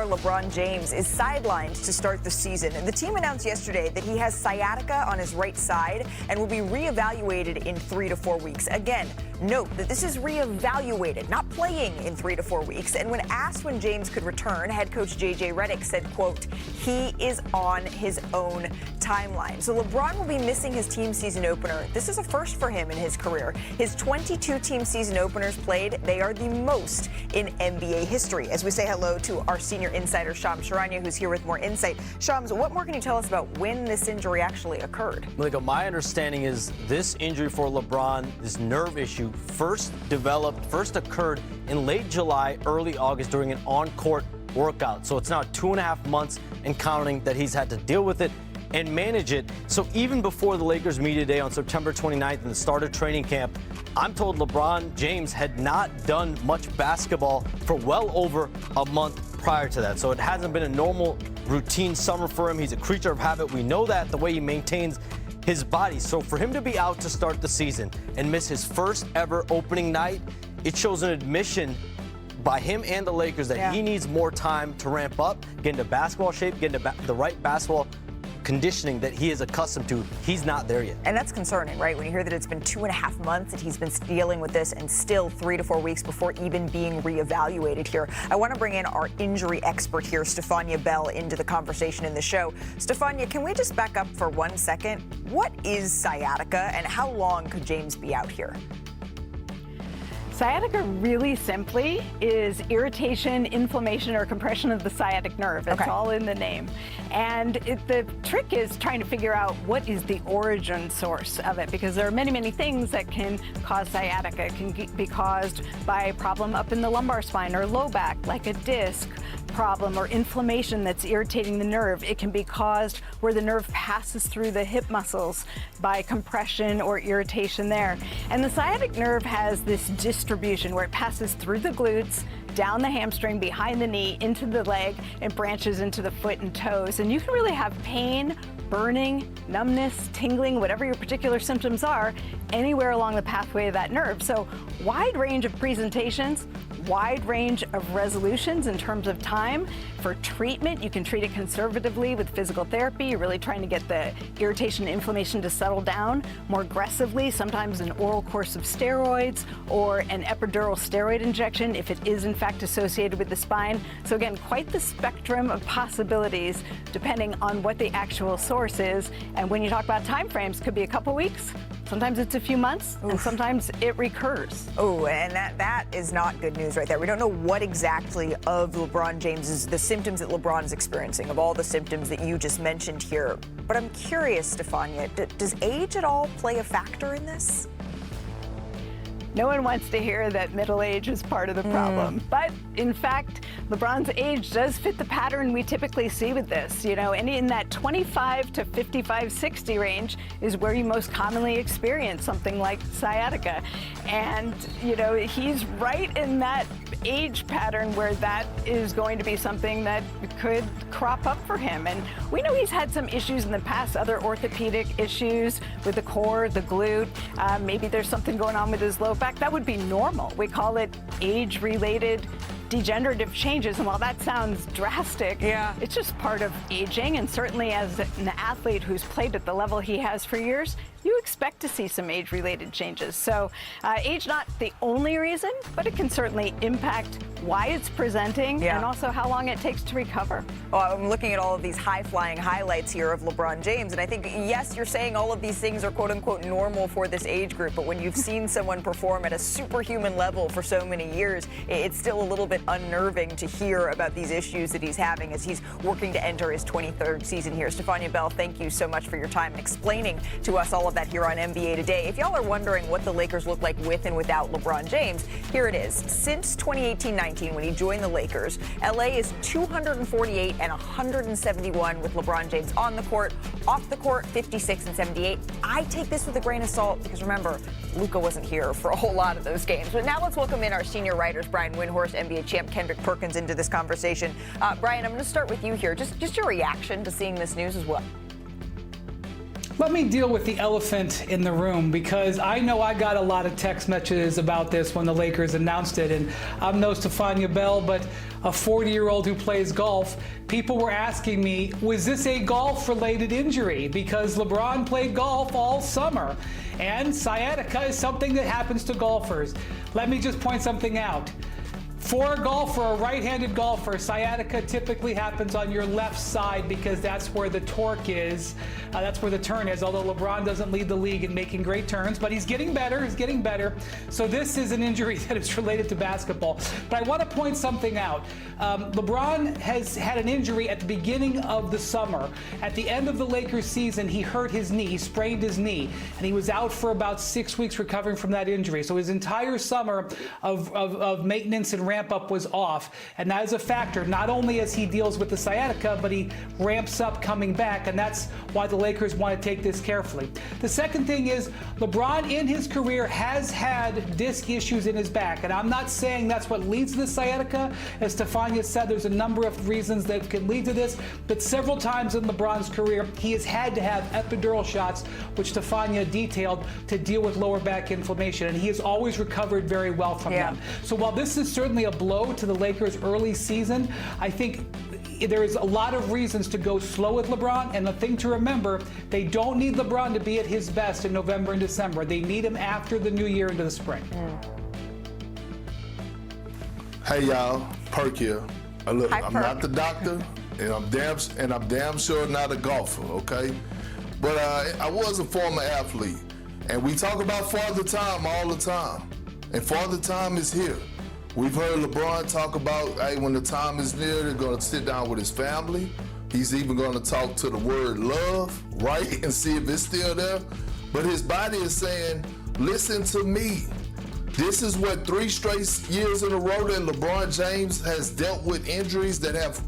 star LeBron James is sidelined to start the season. And the team announced yesterday that he has sciatica on his right side and will be reevaluated in 3 to 4 weeks. Again, note that this is reevaluated, not playing in 3 to 4 weeks. And when asked when James could return, head coach JJ Redick said, quote, he is on his own timeline. So LeBron will be missing his team season opener. This is a first for him in his career. His 22 team season openers played, they are the most in NBA history. As we say hello to our senior insider, Shams Charania, who's here with more insight. Shams, what more can you tell us about when this injury actually occurred? Malika, my understanding is this injury for LeBron, this nerve issue, first occurred in late July, early August during an on-court workout. So it's now 2.5 months and counting that he's had to deal with it and manage it. So even before the Lakers media day on September 29th and the start of training camp, I'm told LeBron James had not done much basketball for well over a month prior to that. So it hasn't been a normal routine summer for him. He's a creature of habit. We know that, the way he maintains his body. So for him to be out to start the season and miss his first ever opening night, it shows an admission by him and the Lakers that he needs more time to ramp up, get into basketball shape, get into the right basketball conditioning that he is accustomed to. He's not there yet. And that's concerning, right? When you hear that it's been 2.5 months that he's been dealing with this and still 3 to 4 weeks before even being reevaluated here. I want to bring in our injury expert here, Stefania Bell, into the conversation in the show. Stefania, can we just back up for 1 second? What is sciatica and how long could James be out here? Sciatica, really simply, is irritation, inflammation, or compression of the sciatic nerve. It's all in the name. And the trick is trying to figure out what is the origin source of it, because there are many, many things that can cause sciatica. It can be caused by a problem up in the lumbar spine or low back, like a disc problem or inflammation that's irritating the nerve. It can be caused where the nerve passes through the hip muscles by compression or irritation there. And the sciatic nerve has this distribution where it passes through the glutes, down the hamstring, behind the knee, into the leg, and branches into the foot and toes. And you can really have pain, burning, numbness, tingling, whatever your particular symptoms are, anywhere along the pathway of that nerve. So wide range of presentations, wide range of resolutions in terms of time. For treatment, you can treat it conservatively with physical therapy. You're really trying to get the irritation and inflammation to settle down. More aggressively, sometimes an oral course of steroids or an epidural steroid injection if it is in fact associated with the spine. So again, quite the spectrum of possibilities depending on what the actual source is. And when you talk about time frames, could be a couple weeks. Sometimes it's a few months, and sometimes it recurs. Oh, and that is not good news right there. We don't know what exactly of LeBron James's, the symptoms that LeBron is experiencing, of all the symptoms that you just mentioned here. But I'm curious, Stefania, does age at all play a factor in this? No one wants to hear that middle age is part of the problem. But in fact, LeBron's age does fit the pattern we typically see with this. You know, and in that 25 to 55, 60 range is where you most commonly experience something like sciatica. And, you know, he's right in that age pattern where that is going to be something that could crop up for him. And we know he's had some issues in the past, other orthopedic issues with the core, the glute. Maybe there's something going on with his low back. That would be normal. We call it age-related degenerative changes, and while that sounds drastic, it's just part of aging. And certainly as an athlete who's played at the level he has for years, you expect to see some age-related changes. So age not the only reason, but it can certainly impact why it's presenting and also how long it takes to recover. Well, I'm looking at all of these high-flying highlights here of LeBron James, and I think, yes, you're saying all of these things are quote-unquote normal for this age group, but when you've seen someone perform at a superhuman level for so many years, it's still a little bit unnerving to hear about these issues that he's having as he's working to enter his 23rd season here. Stefania Bell, thank you so much for your time and explaining to us all of that here on NBA Today. If y'all are wondering what the Lakers look like with and without LeBron James, here it is. Since 2018-19, when he joined the Lakers, LA is 248 and 171 with LeBron James on the court. Off the court, 56 and 78. I take this with a grain of salt because remember, Luka wasn't here for a whole lot of those games. But now let's welcome in our senior writers, Brian Windhorst, NBA champ Kendrick Perkins, into this conversation. Brian, I'm going to start with you here. Just your reaction to seeing this news as well. Let me deal with the elephant in the room, because I know I got a lot of text messages about this when the Lakers announced it, and I'm no Stephania Bell, but a 40-year-old who plays golf. People were asking me, was this a golf-related injury? Because LeBron played golf all summer, and sciatica is something that happens to golfers. Let me just point something out. For a golfer, a right-handed golfer, sciatica typically happens on your left side because that's where the torque is. That's where the turn is, although LeBron doesn't lead the league in making great turns, but he's getting better, So this is an injury that is related to basketball. But I want to point something out. LeBron has had an injury at the beginning of the summer. At the end of the Lakers season, he hurt his knee, he sprained his knee, and he was out for about 6 weeks recovering from that injury. So his entire summer of maintenance and ramp up was off, and that is a factor, not only as he deals with the sciatica, but he ramps up coming back, and that's why the Lakers want to take this carefully. The second thing is, LeBron in his career has had disc issues in his back, and I'm not saying that's what leads to the sciatica. As Stephania said, there's a number of reasons that can lead to this, but several times in LeBron's career, he has had to have epidural shots, which Stephania detailed, to deal with lower back inflammation, and he has always recovered very well from them. So while this is certainly a blow to the Lakers' early season, I think there is a lot of reasons to go slow with LeBron, and the thing to remember, they don't need LeBron to be at his best in November and December. They need him after the new year into the spring. Hey y'all, Perk here. Look, I'm not the doctor, and I'm damn sure not a golfer, okay? But I was a former athlete, and we talk about Father Time all the time, and Father Time is here. We've heard LeBron talk about, hey, when the time is near, they're going to sit down with his family. He's even going to talk to the word love, right, and see if it's still there. But his body is saying, listen to me. This is what 3 straight years in a row that LeBron James has dealt with injuries that have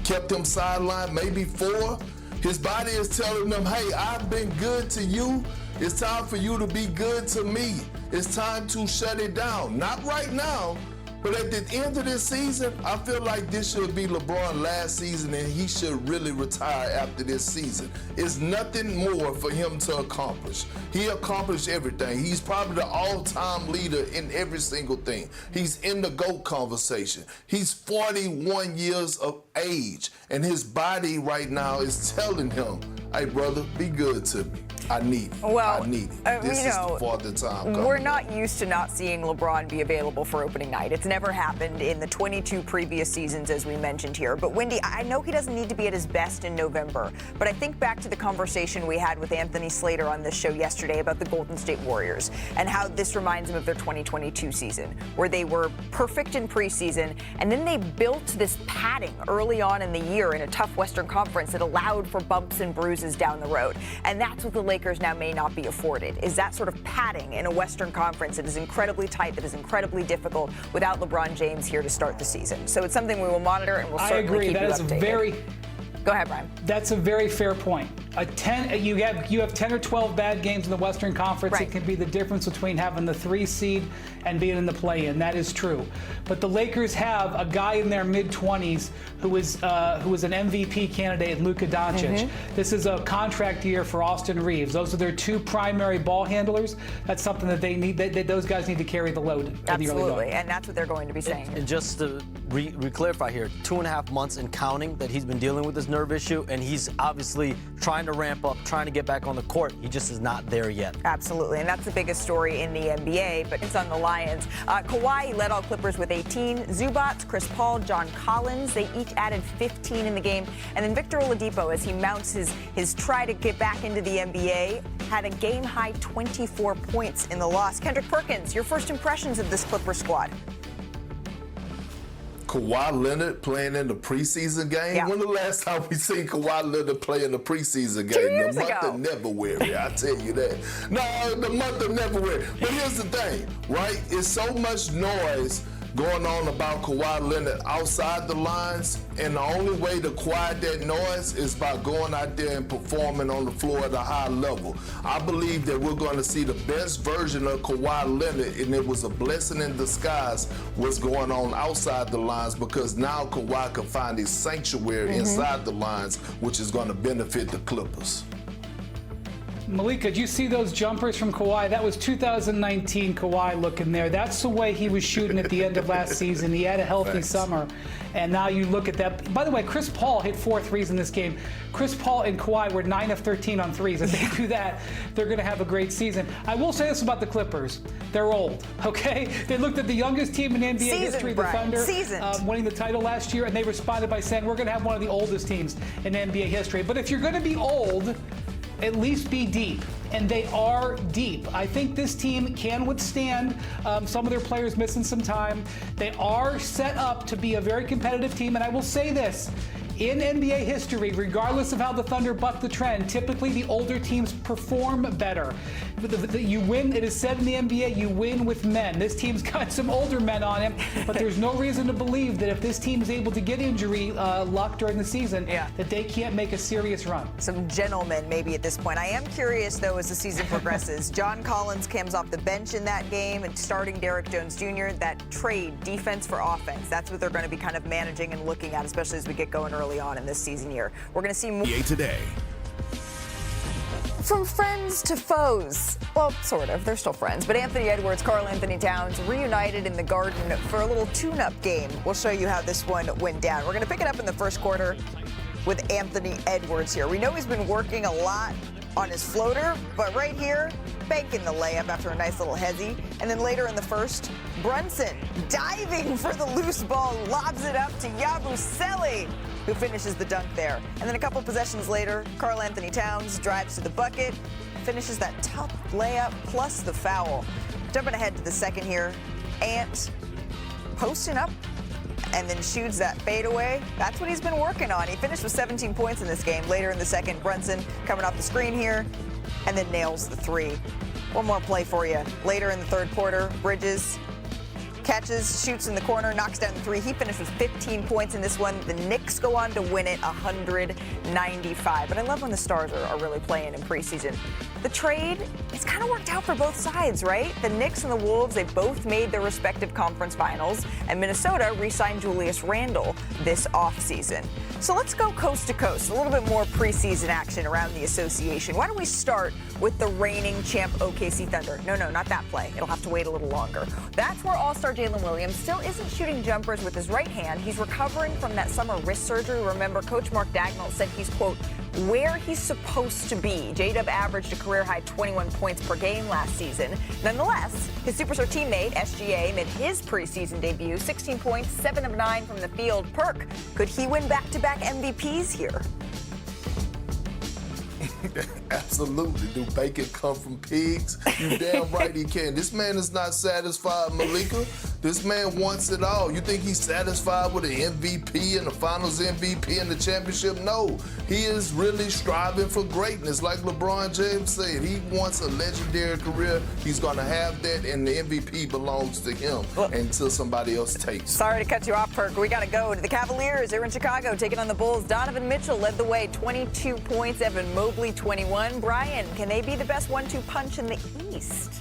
kept him sidelined, maybe 4. His body is telling them, hey, I've been good to you. It's time for you to be good to me. It's time to shut it down. Not right now, but at the end of this season, I feel like this should be LeBron's last season, and he should really retire after this season. It's nothing more for him to accomplish. He accomplished everything. He's probably the all-time leader in every single thing. He's in the GOAT conversation. He's 41 years of age, and his body right now is telling him, hey, brother, be good to me. I need it. Well, I need it. This is the Father Time coming. We're not used to not seeing LeBron be available for opening night. It's never happened in the 22 previous seasons, as we mentioned here. But Wendy, I know he doesn't need to be at his best in November, but I think back to the conversation we had with Anthony Slater on this show yesterday about the Golden State Warriors and how this reminds him of their 2022 season, where they were perfect in preseason, and then they built this padding early on in the year in a tough Western Conference that allowed for bumps and bruises down the road. And that's what the Lakers now may not be afforded, is that sort of padding in a Western Conference that is incredibly tight, that is incredibly difficult without LeBron James here to start the season. So it's something we will monitor, and we'll certainly keep you updated. Go ahead, Brian. That's a very fair point. You have 10 or 12 bad games in the Western Conference. Right. It can be the difference between having the 3 seed and being in the play-in. That is true. But the Lakers have a guy in their mid-20s who is an MVP candidate, Luka Doncic. This is a contract year for Austin Reeves. Those are their 2 primary ball handlers. That's something that they need. Those guys need to carry the load. Absolutely, and that's what they're going to be saying. And just to re-clarify here, 2.5 months and counting that he's been dealing with this nerve issue, and he's obviously trying to ramp up, trying to get back on the court. He just is not there yet. Absolutely, and that's the biggest story in the NBA, but it's on the Lions. Kawhi led all Clippers with 18. Zubats, Chris Paul, John Collins, they each added 15 in the game. And then Victor Oladipo, as he mounts his try to get back into the NBA, had a game-high 24 points in the loss. Kendrick Perkins, your first impressions of this Clippers squad? Kawhi Leonard playing in the preseason game? Yeah. When the last time we seen Kawhi Leonard play in the preseason game? 2 years ago. The month of February, I tell you that. No, the month of February. But here's the thing, right? It's so much noise going on about Kawhi Leonard outside the lines, and the only way to quiet that noise is by going out there and performing on the floor at a high level. I believe that we're going to see the best version of Kawhi Leonard, and it was a blessing in disguise what's going on outside the lines, because now Kawhi can find his sanctuary inside the lines, which is going to benefit the Clippers. Malika, did you see those jumpers from Kawhi? That was 2019 Kawhi looking there. That's the way he was shooting at the end of last season. He had a healthy summer. And now you look at that. By the way, Chris Paul hit 4 threes in this game. Chris Paul and Kawhi were 9 of 13 on threes. If they do that, they're going to have a great season. I will say this about the Clippers. They're old, okay? They looked at the youngest team in NBA history, the Thunder, winning the title last year, and they responded by saying, we're going to have one of the oldest teams in NBA history. But if you're going to be old, at least be deep. And they are deep. I think this team can withstand some of their players missing some time. They are set up to be a very competitive team. And I will say this, in NBA history, regardless of how the Thunder buck the trend, typically the older teams perform better. You win, it is said in the NBA, you win with men. This team's got some older men on him, but there's no reason to believe that if this team is able to get injury luck during the season, that they can't make a serious run. Some gentlemen maybe at this point. I am curious, though, as the season progresses. John Collins comes off the bench in that game and starting Derrick Jones Jr., that trade, defense for offense, that's what they're going to be kind of managing and looking at, especially as we get going early on in this season year. We're going to see more today. From friends to foes. Well, sort of. They're still friends. But Anthony Edwards, Karl Anthony Towns reunited in the Garden for a little tune-up game. We'll show you how this one went down. We're going to pick it up in the first quarter with Anthony Edwards here. We know he's been working a lot on his floater, but right here, banking the layup after a nice little hezzy. And then later in the first, Brunson diving for the loose ball, lobs it up to Yabusele, who finishes the dunk there. And then a couple possessions later, Karl Anthony Towns drives to the bucket, finishes that tough layup plus the foul. Jumping ahead to the second here, Ant posting up and then shoots that fadeaway. That's what he's been working on. He finished with 17 points in this game. Later in the second, Brunson coming off the screen here and then nails the three. One more play for you. Later in the third quarter, Bridges catches, shoots in the corner, knocks down the three. He finished with 15 points in this one. The Knicks go on to win it 195. But I love when the stars are really playing in preseason. The trade, it's kind of worked out for both sides, right? The Knicks and the Wolves, they both made their respective conference finals, and Minnesota re-signed Julius Randle this offseason. So let's go coast to coast, a little bit more preseason action around the association. Why don't we start with the reigning champ OKC Thunder? No, not that play. It'll have to wait a little longer. That's where All-Star Jalen Williams still isn't shooting jumpers with his right hand. He's recovering from that summer wrist surgery. Remember, Coach Mark Dagnall said he's, quote, where he's supposed to be. J-Dub averaged a career-high 21 points per game last season. Nonetheless, his superstar teammate, SGA, made his preseason debut, 16 points, 7 of 9 from the field. Perk, could he win back-to-back MVPs here? Absolutely. Do bacon come from pigs? You damn right he can. This man is not satisfied, Malika. This man wants it all. You think he's satisfied with an MVP and the finals MVP and the championship? No. He is really striving for greatness. Like LeBron James said, he wants a legendary career. He's going to have that, and the MVP belongs to him until somebody else takes it. Sorry to cut you off, Perk. We got to go to the Cavaliers. They're in Chicago taking on the Bulls. Donovan Mitchell led the way, 22 points. Evan Mobley, 21. Brian, can they be the best 1-2 punch in the East?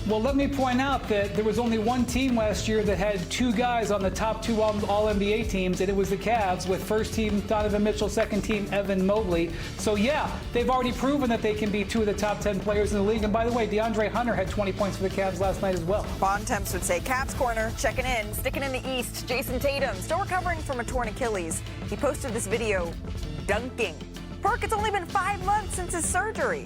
Well, let me point out that there was only one team last year that had two guys on the top two All-NBA teams, and it was the Cavs, with first team Donovan Mitchell, second team Evan Mobley. So, yeah, they've already proven that they can be two of the top 10 players in the league. And by the way, DeAndre Hunter had 20 points for the Cavs last night as well. Bon Temps would say Cavs Corner, checking in, sticking in the East. Jason Tatum, still recovering from a torn Achilles. He posted this video dunking. Perk, it's only been 5 months since his surgery.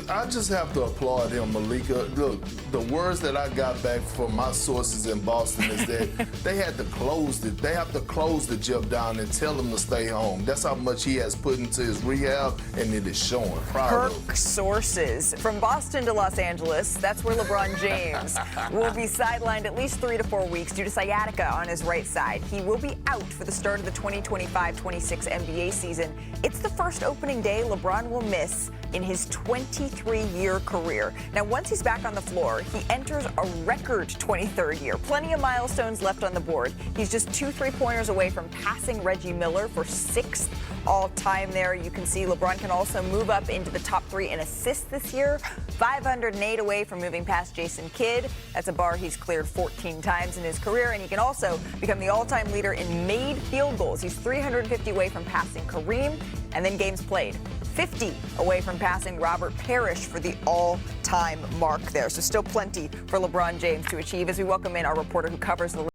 I just have to applaud him, Malika. Look, the words that I got back from my sources in Boston is that they had to close it. They have to close the gym down and tell him to stay home. That's how much he has put into his rehab, and it is showing. Perk sources. From Boston to Los Angeles, that's where LeBron James will be sidelined at least 3 to 4 weeks due to sciatica on his right side. He will be out for the start of the 2025-26 NBA season. It's the first opening day LeBron will miss in his 23-year career. Now, once he's back on the floor, he enters a record 23rd year. Plenty of milestones left on the board. He's just 2 3-pointers away from passing Reggie Miller for 6th all-time there. You can see LeBron can also move up into the top 3 in assists this year. 508 away from moving past Jason Kidd. That's a bar he's cleared 14 times in his career. And he can also become the all-time leader in made field goals. He's 350 away from passing Kareem. And then games played. 50 away from passing Robert Parrish for the all-time mark there. So still plenty for LeBron James to achieve as we welcome in our reporter who covers the